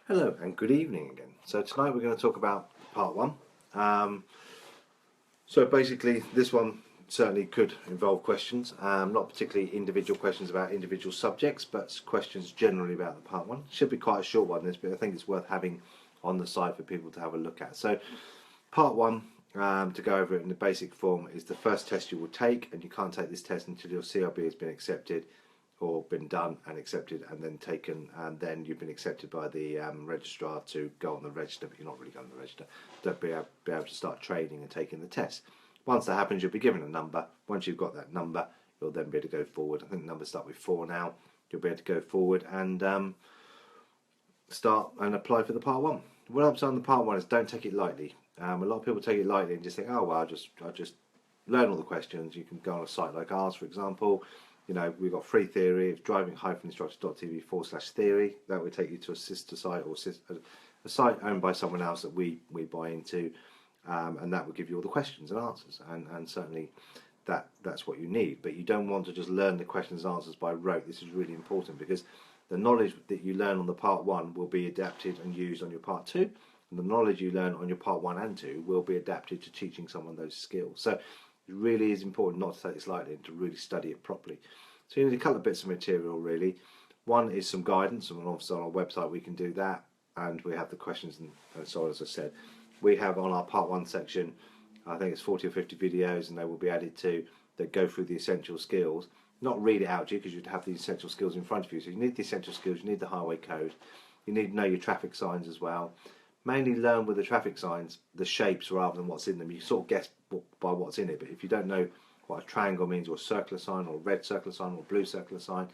Hello and good evening again. So tonight we're going to talk about part one. Um, so basically this one certainly could involve questions, not particularly individual questions about individual subjects, but questions generally about the part one. Should be quite a short one, this, but I think it's worth having on the site for people to have a look at. So part one, to go over it in the basic form, is the first test you will take, and you can't take this test until your CRB has been accepted or been done and accepted and then taken, and then you've been accepted by the registrar to go on the register, but you're not really going on the register. Don't be able to start training and taking the test. Once that happens, you'll be given a number. Once you've got that number, you'll then be able to go forward. I think the numbers start with 4 now. You'll be able to go forward and start and apply for the part one. What I'm saying on the part one is don't take it lightly. A lot of people take it lightly and just think, oh well, I'll just learn all the questions. You can go on a site like ours, for example. You know, we've got free theory. It's driving-instructors.tv/theory. That would take you to a sister site or a site owned by someone else that we buy into, and that will give you all the questions and answers. And certainly that's what you need. But you don't want to just learn the questions and answers by rote. This is really important because the knowledge that you learn on the part one will be adapted and used on your part two. And the knowledge you learn on your part 1 and 2 will be adapted to teaching someone those skills. So it really is important not to take this lightly and to really study it properly. So you need a couple of bits of material really. One is some guidance, and obviously on our website we can do that, and we have the questions and so on. As I said, we have on our part 1 section, I think it's 40 or 50 videos, and they will be added to that go through the essential skills. Not read it out to you because you'd have the essential skills in front of you. So you need the essential skills, you need the highway code, you need to know your traffic signs as well. Mainly learn with the traffic signs the shapes rather than what's in them. You sort of guess by what's in it, but if you don't know what a triangle means, or a circular sign, or a red circular sign, or a blue circular sign,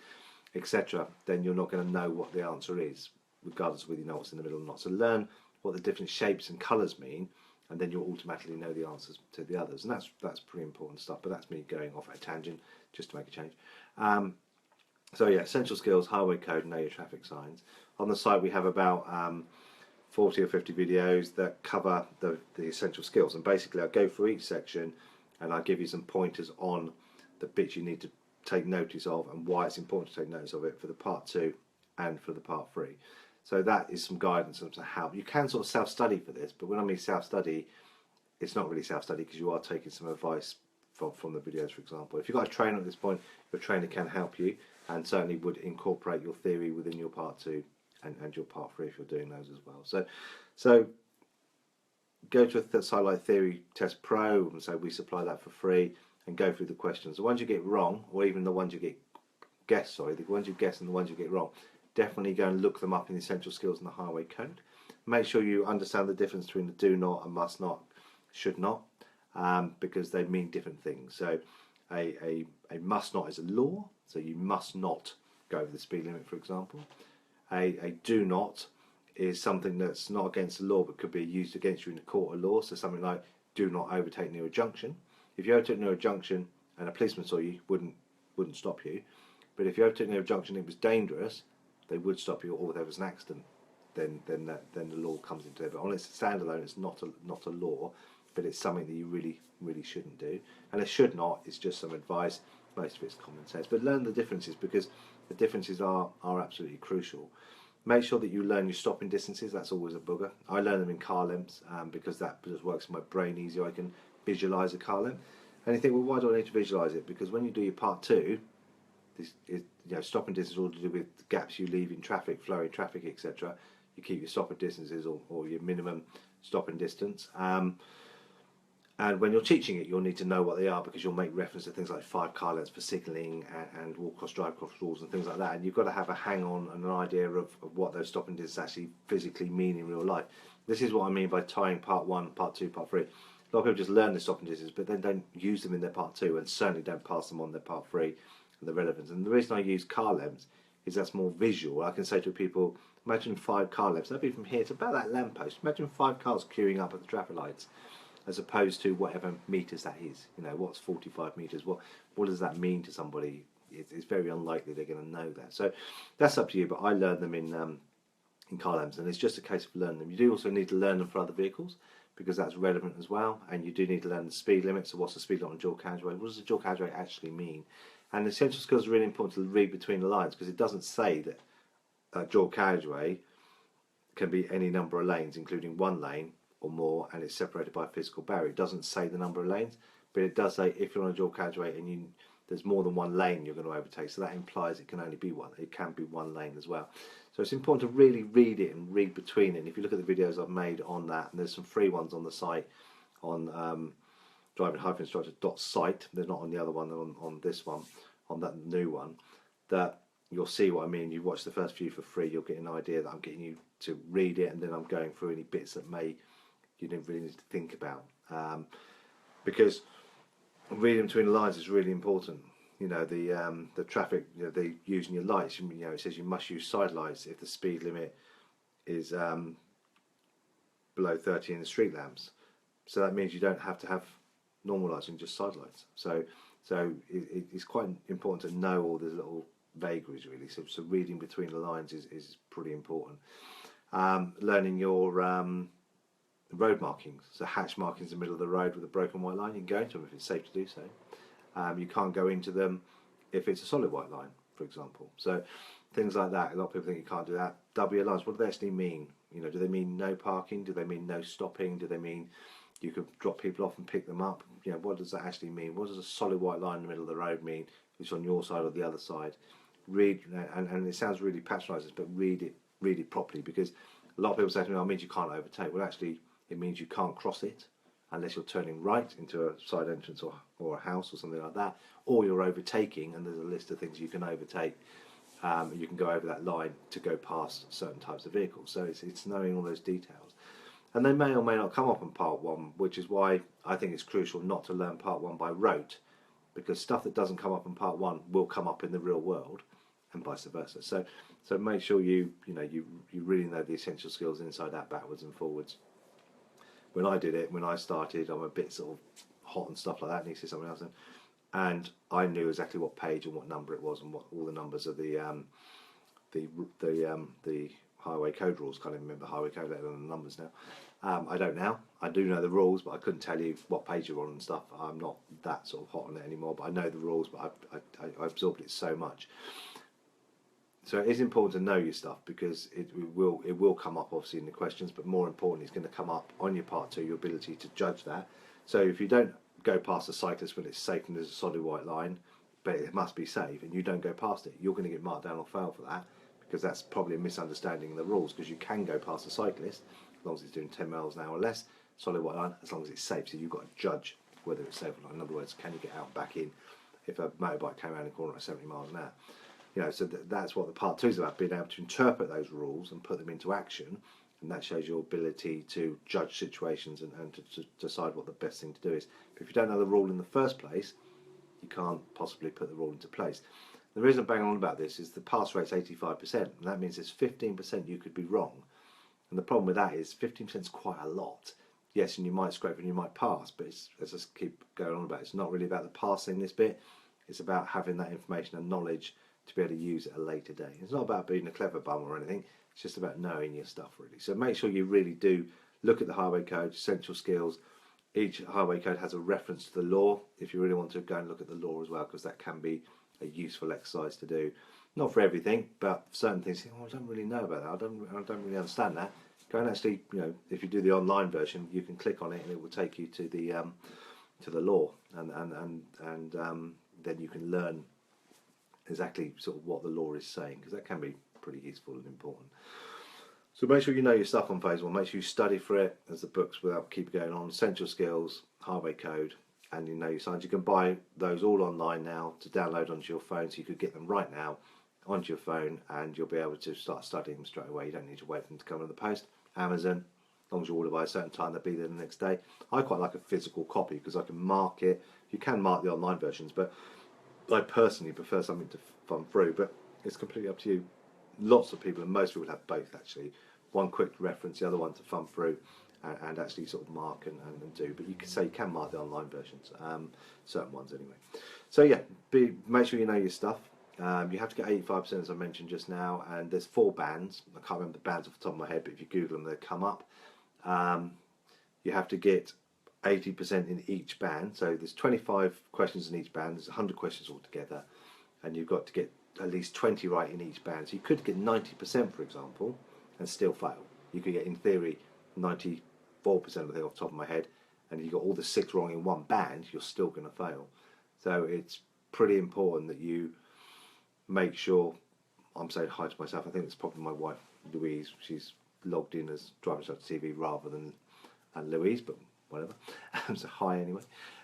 etc., then you're not going to know what the answer is, regardless of whether you know what's in the middle or not. So learn what the different shapes and colours mean, and then you'll automatically know the answers to the others. And that's pretty important stuff, but that's me going off at a tangent just to make a change. So yeah, essential skills, highway code, know your traffic signs. On the site we have about 40 or 50 videos that cover the essential skills, and basically I go through each section and I give you some pointers on the bits you need to take notice of and why it's important to take notice of it for the part 2 and for the part 3. So that is some guidance as to how you can sort of self-study for this, but when I mean self-study, it's not really self-study because you are taking some advice from the videos. For example, if you've got a trainer at this point, your trainer can help you and certainly would incorporate your theory within your part 2 and your part 3 if you're doing those as well. So go to a site like Theory Test Pro, and so we supply that for free, and go through the questions. The ones you get wrong, or even the ones you the ones you guess and the ones you get wrong, definitely go and look them up in the essential skills and the highway code. Make sure you understand the difference between the do not and must not, should not, because they mean different things. So a must not is a law, so you must not go over the speed limit, for example. A do not is something that's not against the law but could be used against you in a court of law. So something like do not overtake near a junction. If you overtook near a junction and a policeman saw you, wouldn't stop you. But if you overtook near a junction and it was dangerous, they would stop you, or there was an accident, then the law comes into it. But on its standalone, it's not a law, but it's something that you really shouldn't do. And a should not is just some advice. Most of it's common sense. But learn the differences, because the differences are absolutely crucial. Make sure that you learn your stopping distances. That's always a booger. I learn them in car lengths because that just works in my brain easier. I can visualise a car length. And you think, well, why do I need to visualise it? Because when you do your part 2, this is, stopping distance all to do with the gaps you leave in traffic, flowing traffic, etc. You keep your stopping distances or your minimum stopping distance. And when you're teaching it, you'll need to know what they are, because you'll make reference to things like 5 car lengths for signalling and walk cross, drive cross rules and things like that. And you've got to have a hang on and an idea of what those stopping distances actually physically mean in real life. This is what I mean by tying part 1, part 2, part 3. A lot of people just learn the stopping distances, but then don't use them in their part 2, and certainly don't pass them on their part 3 and the relevance. And the reason I use car lengths is that's more visual. I can say to people, imagine 5 car lengths. That'd be from here to about that lamppost. Imagine 5 cars queuing up at the traffic lights, as opposed to whatever meters that is. What's 45 meters? What does that mean to somebody? It's very unlikely they're going to know that. So that's up to you. But I learned them in car lengths, and it's just a case of learning them. You do also need to learn them for other vehicles, because that's relevant as well. And you do need to learn the speed limit. So what's the speed limit on dual carriageway? What does the dual carriageway actually mean? And the essential skills are really important to read between the lines, because it doesn't say that dual carriageway can be any number of lanes, including one lane or more, and it's separated by a physical barrier. It doesn't say the number of lanes, but it does say if you're on a dual carriageway and there's more than one lane you're going to overtake, so that implies it can only be one. It can be one lane as well. So it's important to really read it and read between it. And if you look at the videos I've made on that, and there's some free ones on the site on driving-instructor.site, they're not on the other one, they're on this one, on that new one, that you'll see what I mean. You watch the first few for free, you'll get an idea that I'm getting you to read it, and then I'm going through any bits that you didn't really need to think about, because reading between the lines is really important. You know, the traffic, you know, they using your lights, you know, it says you must use side lights if the speed limit is below 30 in the street lamps. So that means you don't have to have normal lights and just side lights. So it's quite important to know all the little vagaries, really. So reading between the lines is pretty important. Learning your road markings, so hatch markings in the middle of the road with a broken white line, you can go into them if it's safe to do so. You can't go into them if it's a solid white line, for example. So things like that. A lot of people think you can't do that. W lines, what do they actually mean? You know, do they mean no parking? Do they mean no stopping? Do they mean you could drop people off and pick them up? You know, what does that actually mean? What does a solid white line in the middle of the road mean? If it's on your side or the other side? Read, and it sounds really patronising, but read it properly, because a lot of people say to me, "Oh, it means you can't overtake." Well, actually, it means you can't cross it unless you're turning right into a side entrance or a house or something like that, or you're overtaking, and there's a list of things you can overtake. You can go over that line to go past certain types of vehicles. So it's knowing all those details. And they may or may not come up in part one, which is why I think it's crucial not to learn part one by rote, because stuff that doesn't come up in part one will come up in the real world, and vice versa. So make sure you really know the essential skills inside out, backwards and forwards. When I did it, when I started, I'm a bit sort of hot and stuff like that, and you see something else, and I knew exactly what page and what number it was, and what all the numbers of the highway code rules. Can't even remember highway code, let alone the numbers now. I don't now. I do know the rules, but I couldn't tell you what page you're on and stuff. I'm not that sort of hot on it anymore, but I know the rules, but I absorbed it so much. So it is important to know your stuff, because it will come up obviously in the questions, but more importantly, it's going to come up on your part two, your ability to judge that. So if you don't go past a cyclist when it's safe and there's a solid white line, but it must be safe, and you don't go past it, you're going to get marked down or fail for that, because that's probably a misunderstanding of the rules, because you can go past a cyclist as long as it's doing 10 miles an hour or less, solid white line, as long as it's safe. So you've got to judge whether it's safe or not. In other words, can you get out back in if a motorbike came around the corner at 70 miles an hour? You know, so that's what the part two is about, being able to interpret those rules and put them into action, and that shows your ability to judge situations and to decide what the best thing to do is. But if you don't know the rule in the first place, you can't possibly put the rule into place. The reason I'm banging on about this is the pass rate's 85%, and that means there's 15% you could be wrong. And the problem with that is 15% is quite a lot. Yes, and you might scrape and you might pass, but it's, as I keep going on about, it's not really about the passing this bit. It's about having that information and knowledge to be able to use it at a later date. It's not about being a clever bum or anything. It's just about knowing your stuff, really. So make sure you really do look at the highway code, essential skills. Each highway code has a reference to the law, if you really want to go and look at the law as well, because that can be a useful exercise to do. Not for everything, but certain things. Oh, I don't really know about that. I don't really understand that. Go and actually, you know, if you do the online version, you can click on it and it will take you to the law, and then you can learn exactly sort of what the law is saying, because that can be pretty useful and important. So make sure you know your stuff on phase one. Make sure you study for it, as the books will keep going on. Essential skills, highway code, and you know your signs. You can buy those all online now to download onto your phone, so you could get them right now onto your phone, and you'll be able to start studying them straight away. You don't need to wait for them to come in the post. Amazon, as long as you order by a certain time, they'll be there the next day. I quite like a physical copy because I can mark it. You can mark the online versions, but I personally prefer something to thumb through, but it's completely up to you. Lots of people, and most people have both actually. One quick reference, the other one to thumb through and actually sort of mark and do. But you can say you can mark the online versions, certain ones anyway. So yeah, make sure you know your stuff. You have to get 85%, as I mentioned just now, and there's 4 bands. I can't remember the bands off the top of my head, but if you Google them, they'll come up. You have to get 80% in each band, so there's 25 questions in each band, there's 100 questions altogether, and you've got to get at least 20 right in each band. So you could get 90%, for example, and still fail. you could get, in theory, 94% of the thing off the top of my head, and you got all the 6 wrong in one band, you're still going to fail. So it's pretty important that you make sure. I'm saying hi to myself. I think it's probably my wife, Louise. She's logged in as Driving Instructor TV rather than Louise, but whatever. So hi anyway.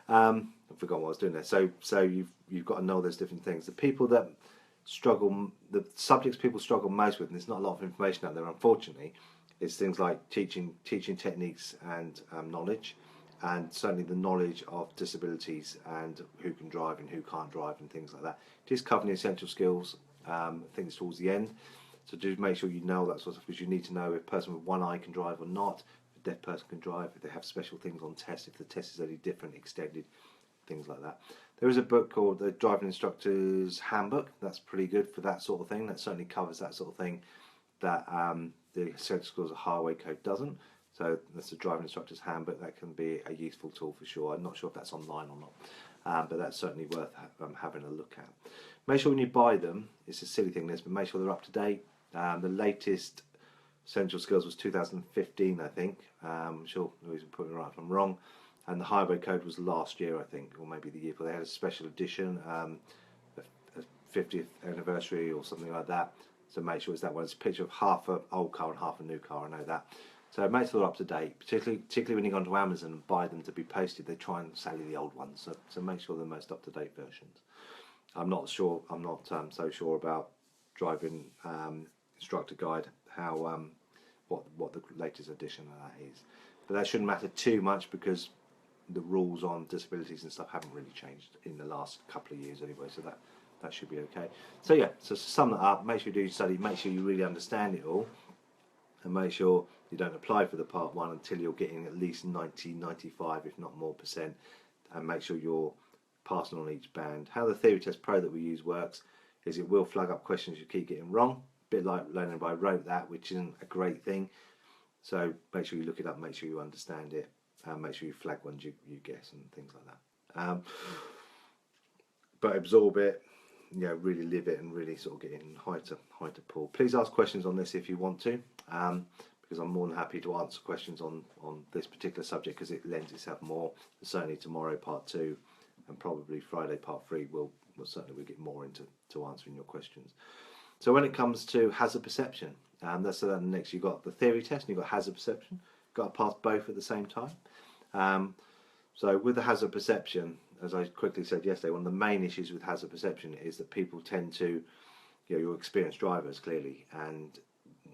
I forgot what I was doing there. So you've got to know there's different things. The people that struggle, the subjects people struggle most with, and there's not a lot of information out there, unfortunately, is things like teaching techniques and knowledge, and certainly the knowledge of disabilities and who can drive and who can't drive and things like that. Just covering the essential skills, things towards the end. So do make sure you know that sort of stuff, because you need to know if a person with one eye can drive or not, if a deaf person can drive, if they have special things on test, if the test is any different, extended, things like that. There is a book called The Driving Instructor's Handbook. That's pretty good for that sort of thing. That certainly covers that sort of thing that the Essential Skills of Highway Code doesn't. So that's the Driving Instructor's Handbook. That can be a useful tool for sure. I'm not sure if that's online or not, but that's certainly worth having a look at. Make sure when you buy them, it's a silly thing this, but make sure they're up to date. The latest Essential Skills was 2015, I think. I'm sure Louise will put me right if I'm wrong. And the Highway Code was last year, I think, or maybe the year before. They had a special edition, a 50th anniversary or something like that. So make sure it's that one. It's a picture of half an old car and half a new car, I know that. So make sure they're up to date, particularly when you go onto Amazon and buy them to be posted. They try and sell you the old ones, so make sure they're the most up to date versions. I'm not so sure about Driving Instructor Guide, how what the latest edition of that is, but that shouldn't matter too much because the rules on disabilities and stuff haven't really changed in the last couple of years anyway, so that should be okay. So yeah, so to sum that up, make sure you do your study, make sure you really understand it all, and make sure you don't apply for the Part 1 until you're getting at least 90, 95, if not more %, and make sure you're passing on each band. How the Theory Test Pro that we use works is it will flag up questions you keep getting wrong, a bit like learning by rote that, which isn't a great thing. So make sure you look it up, make sure you understand it, and make sure you flag ones you guess and things like that. But absorb it, really live it, and really sort of get in high to pull. Please ask questions on this if you want to, because I'm more than happy to answer questions on this particular subject because it lends itself more. Certainly tomorrow Part 2 and probably Friday Part 3 we'll get more into answering your questions. So when it comes to hazard perception, that's the next. You've got the theory test and you've got hazard perception. Got to pass both at the same time. So with the hazard perception, as I quickly said yesterday, one of the main issues with hazard perception is that people tend to, you're experienced drivers clearly, and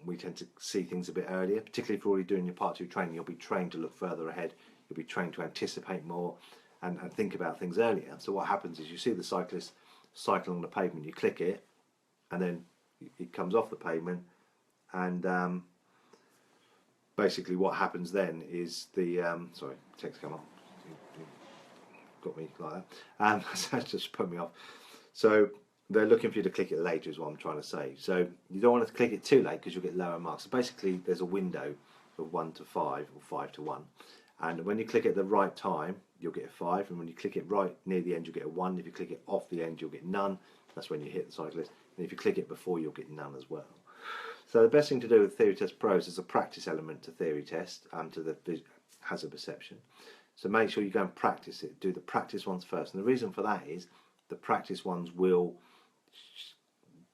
we tend to see things a bit earlier, particularly if you're already doing your Part 2 training. You'll be trained to look further ahead, you'll be trained to anticipate more and think about things earlier. So what happens is you see the cyclist cycle along the pavement, you click it, and then it comes off the pavement, and basically what happens then is the sorry, text come up, got me like that, that just put me off. So they're looking for you to click it later is what I'm trying to say. So you don't want to click it too late because you'll get lower marks. So basically there's a window of 1 to 5 or 5 to 1, and when you click it at the right time you'll get a 5, and when you click it right near the end you'll get a 1. If you click it off the end you'll get none. That's when you hit the cyclist. And if you click it before you'll get none as well. So the best thing to do with Theory Test Pros is a practice element to theory test and to the hazard perception. So make sure you go and practice it. Do the practice ones first. And the reason for that is the practice ones will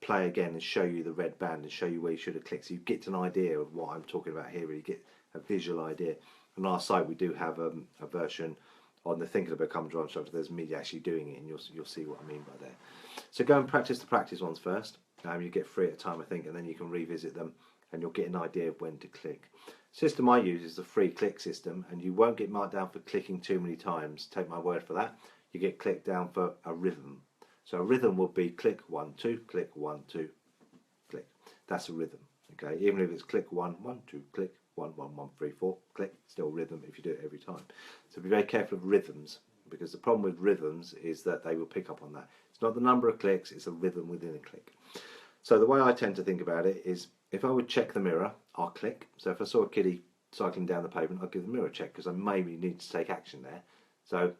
play again and show you the red band and show you where you should have clicked. So you get an idea of what I'm talking about here. You get a visual idea. On our site we do have a version on the Thinking About Becoming a Driving Instructor. There's me actually doing it, and you'll see what I mean by there. So go and practice the practice ones first. You get 3 at a time, I think, and then you can revisit them and you'll get an idea of when to click. System I use is the free click system, and you won't get marked down for clicking too many times. Take my word for that. You get clicked down for a rhythm. So a rhythm would be click 1 2, click 1 2, click. That's a rhythm. Okay, even if it's click 1 1 2, click 1 1 1 3 4, click. Still rhythm if you do it every time. So be very careful of rhythms, because the problem with rhythms is that they will pick up on that. It's not the number of clicks, it's a rhythm within a click. So the way I tend to think about it is, if I would check the mirror, I'll click. So if I saw a kiddie cycling down the pavement, I'll give the mirror a check because I maybe need to take action there. So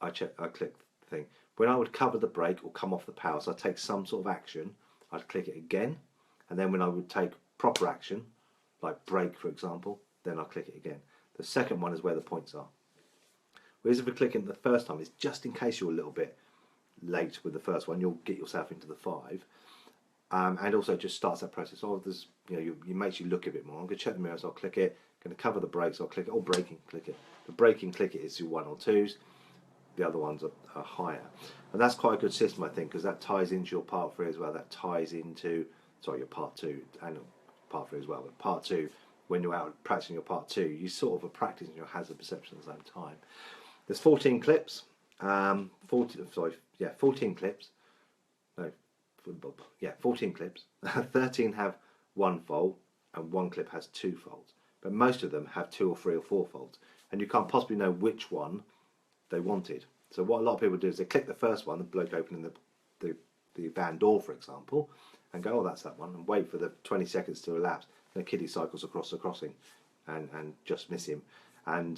I click the thing. When I would cover the brake or come off the power, so I'd take some sort of action, I'd click it again. And then when I would take proper action, like brake for example, then I'll click it again. The second one is where the points are. Whereas if we're clicking the first time, it's just in case you're a little bit late with the first one, you'll get yourself into the 5. And also just starts that process. Oh, there's, you makes you look a bit more. I'm going to check the mirrors, I'll click it. Going to cover the brakes, I'll click it. Or braking, click it. The braking, click it is your 1 or 2s. The other ones are higher. And that's quite a good system, I think, because that ties into your part 3 as well. That ties into, sorry, your part 2 and part 3 as well. But part 2, when you're out practicing your part 2, you sort of are practicing your hazard perception at the same time. There's 14 clips. 14 clips. No, 14 clips. 13 have 1 fold and 1 clip has 2 folds. But most of them have 2 or 3 or 4 folds. And you can't possibly know which one they wanted. So what a lot of people do is they click the first one, the bloke opening the van door, for example, and go, oh, that's that one, and wait for the 20 seconds to elapse. And the kiddie cycles across the crossing and just miss him. And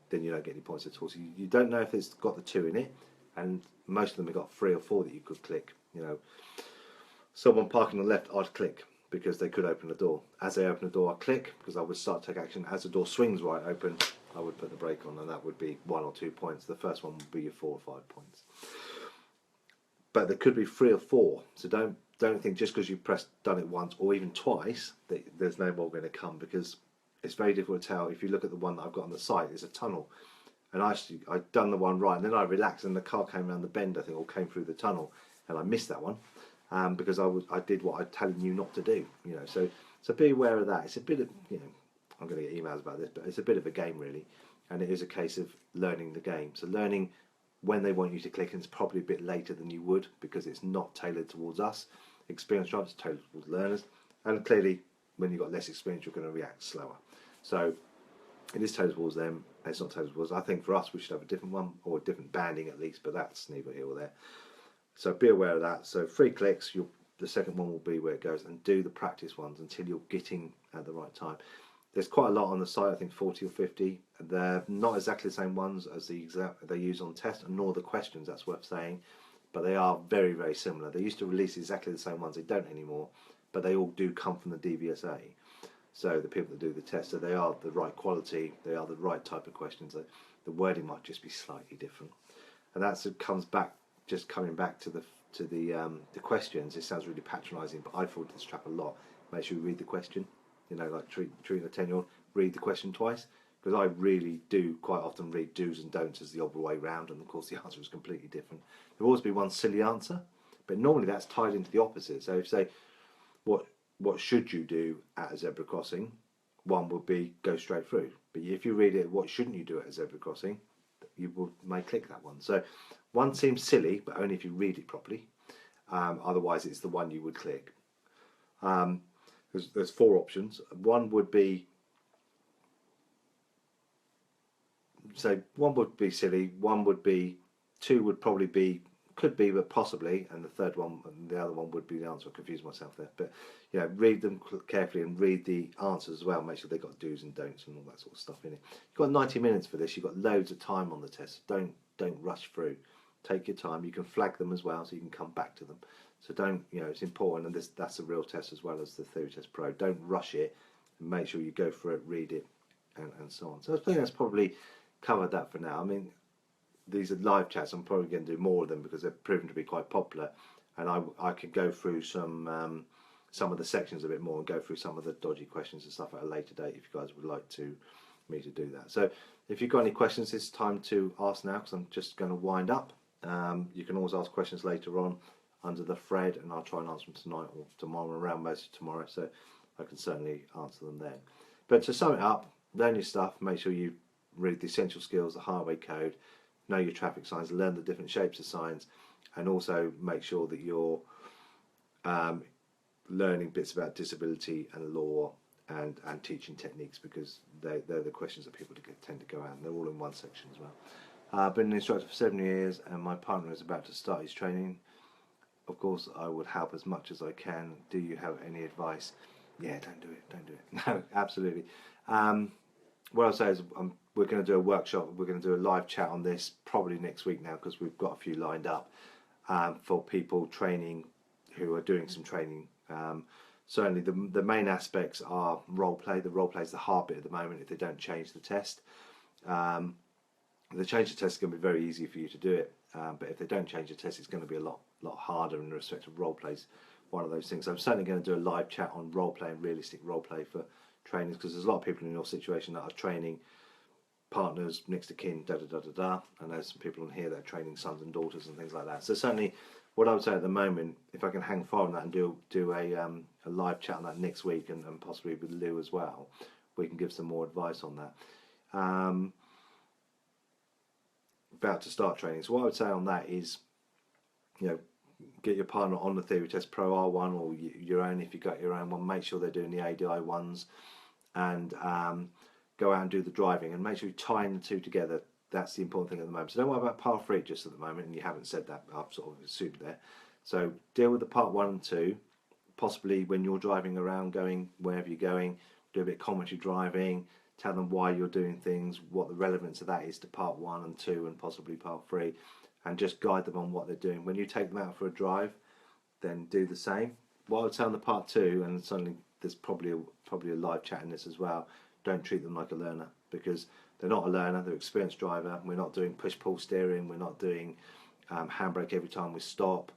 then you don't get any points at all. So you don't know if it's got the 2 in it, and most of them have got 3 or 4 that you could click. Someone parking on the left, I'd click because they could open the door. As they open the door, I click because I would start to take action. As the door swings right open, I would put the brake on, and that would be 1 or 2 points. The first one would be your 4 or 5 points. But there could be 3 or 4. So don't think just because you've done it once or even twice that there's no more going to come, because it's very difficult to tell. If you look at the one that I've got on the site, it's a tunnel, and I'd done the one right, and then I relaxed, and the car came around the bend, I think, or came through the tunnel, and I missed that one because I did what I'm telling you not to do. So be aware of that. It's a bit of I'm going to get emails about this, but it's a bit of a game really, and it is a case of learning the game. So learning when they want you to click, and it's probably a bit later than you would because it's not tailored towards us. Experienced drivers, it's tailored towards learners, and clearly when you've got less experience, you're going to react slower. So it is tailored towards them, and it's not tailored towards us. I think for us, we should have a different one, or a different banding at least, but that's neither here or there. So be aware of that. So 3 clicks, the second one will be where it goes, and do the practice ones until you're getting at the right time. There's quite a lot on the site, I think 40 or 50. They're not exactly the same ones as they use on test, nor the questions, that's worth saying, but they are very, very similar. They used to release exactly the same ones, they don't anymore, but they all do come from the DVSA. So the people that do the test, so they are the right quality, they are the right type of questions. The wording might just be slightly different. And that's coming back to the questions. It sounds really patronising, but I fall into this trap a lot. Make sure you read the question. Like treating a 10-year-old, read the question twice, because I really do quite often read do's and don'ts as the other way round, and of course the answer is completely different. There'll always be one silly answer, but normally that's tied into the opposite. So if say, what should you do at a zebra crossing, one would be go straight through. But if you read it, what shouldn't you do at a zebra crossing, you may click that one. So one seems silly, but only if you read it properly. Otherwise, it's the one you would click. There's 4 options. One would be, so one would be silly, one would be, 2 would probably be, could be, but possibly, and the third one, and the other one would be the answer. I confused myself there. But read them carefully and read the answers as well. Make sure they've got do's and don'ts and all that sort of stuff in it. You've got 90 minutes for this. You've got loads of time on the test. Don't rush through. Take your time. You can flag them as well, so you can come back to them. So don't, it's important, and that's a real test as well as the Theory Test Pro. Don't rush it, and make sure you go for it, read it, and so on. So I think that's probably covered that for now. I mean, these are live chats. I'm probably going to do more of them because they're proven to be quite popular, and I could go through some of the sections a bit more and go through some of the dodgy questions and stuff at a later date if you guys would like me to do that. So if you've got any questions, it's time to ask now because I'm just going to wind up. You can always ask questions later on under the thread, and I'll try and answer them tonight or tomorrow, around most of tomorrow, so I can certainly answer them then. But to sum it up, learn your stuff, make sure you read the essential skills, the highway code, know your traffic signs, learn the different shapes of signs, and also make sure that you're learning bits about disability and law and teaching techniques, because they're the questions that people tend to go out, and they're all in one section as well. I've been an instructor for 7 years, and my partner is about to start his training. Of course, I would help as much as I can. Do you have any advice? Yeah, don't do it. No, absolutely. What I'll say is we're going to do a workshop. We're going to do a live chat on this probably next week now, because we've got a few lined up for people training who are doing some training. certainly the main aspects are role play. The role play is the hard bit at the moment if they don't change the test. If they change the test, it's going to be very easy for you to do it. But if they don't change the test, it's going to be a lot harder in respect of role plays. One of those things. So I'm certainly going to do a live chat on role play and realistic role play for trainers, because there's a lot of people in your situation that are training partners, next to kin, and there's some people on here that are training sons and daughters and things like that. So certainly, what I would say at the moment, if I can hang fire on that and do a live chat on that next week, and possibly with Lou as well, we can give some more advice on that. About to start training. So what I would say on that is, get your partner on the theory test, Pro R1 or your own if you got your own one. Make sure they're doing the ADI ones, and go out and do the driving, and make sure you're tying the two together. That's the important thing at the moment. So don't worry about part 3 just at the moment, and you haven't said that, I've sort of assumed there. So deal with the part 1 and 2, possibly when you're driving around, going wherever you're going, do a bit of commentary driving, tell them why you're doing things, what the relevance of that is to part 1 and 2 and possibly part 3, and just guide them on what they're doing. When you take them out for a drive, then do the same. What I would say on the part 2, and suddenly there's probably a live chat in this as well, don't treat them like a learner, because they're not a learner, they're an experienced driver. We're not doing push-pull steering, we're not doing handbrake every time we stop,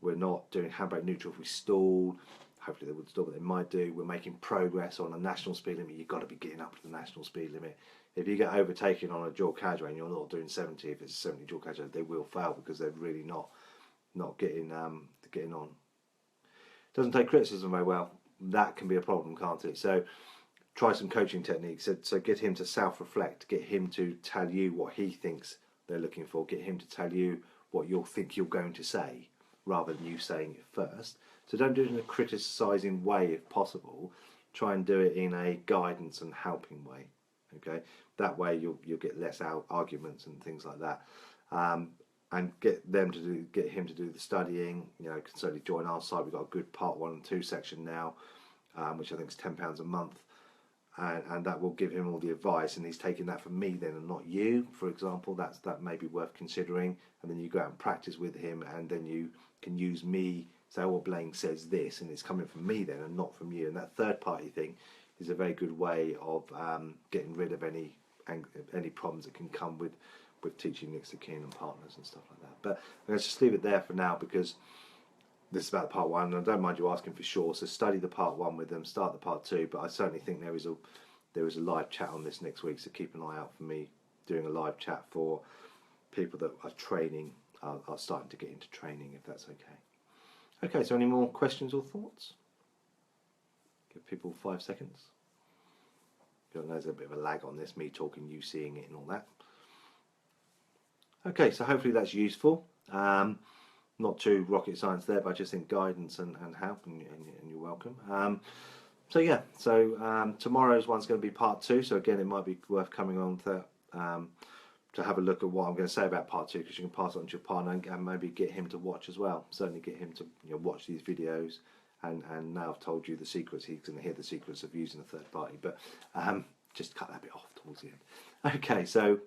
we're not doing handbrake neutral if we stall. Hopefully they would stall, but they might do. We're making progress on a national speed limit. You've got to be getting up to the national speed limit. If you get overtaken on a dual carriageway and you're not doing 70, if it's a 70 dual carriageway, they will fail because they're really not getting on. Doesn't take criticism very well. That can be a problem, can't it? So try some coaching techniques. So get him to self-reflect. Get him to tell you what he thinks they're looking for. Get him to tell you what you'll think you're going to say, rather than you saying it first. So don't do it in a criticising way if possible. Try and do it in a guidance and helping way. Okay, that way you'll get less arguments and things like that. And get him to do the studying. You can certainly join our site. We've got a good part 1 and 2 section now, which I think is £10 a month. And that will give him all the advice, and he's taking that from me then and not you, for example. That may be worth considering. And then you go out and practice with him, and then you can use me, say, oh, Blaine says this, and it's coming from me then and not from you. And that third party thing is a very good way of getting rid of any problems that can come with teaching next to kin and partners and stuff like that. But I'm going to just leave it there for now, because this is about part 1, and I don't mind you asking for sure. So study the part 1 with them, start the part 2. But I certainly think there is a live chat on this next week. So keep an eye out for me doing a live chat for people that are training, are starting to get into training, if that's okay. Okay. So any more questions or thoughts? Give people 5 seconds. There's a bit of a lag on this, me talking, you seeing it, and all that. Okay, so hopefully that's useful. Not too rocket science there, but I just think guidance and help, and you're welcome. So tomorrow's one's going to be part 2. So again, it might be worth coming on to have a look at what I'm going to say about part 2, because you can pass it on to your partner and maybe get him to watch as well. Certainly get him to watch these videos. And now I've told you the secrets. He's going to hear the secrets of using a third party, but just cut that bit off towards the end. Okay, so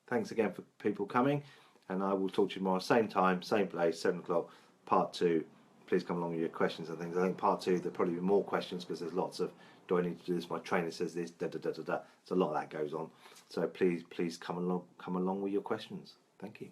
thanks again for people coming, and I will talk to you tomorrow, same time, same place, 7 o'clock, part 2. Please come along with your questions and things. I think part 2, there'll probably be more questions, because there's lots of, do I need to do this? My trainer says this, So a lot of that goes on. So please come along with your questions. Thank you.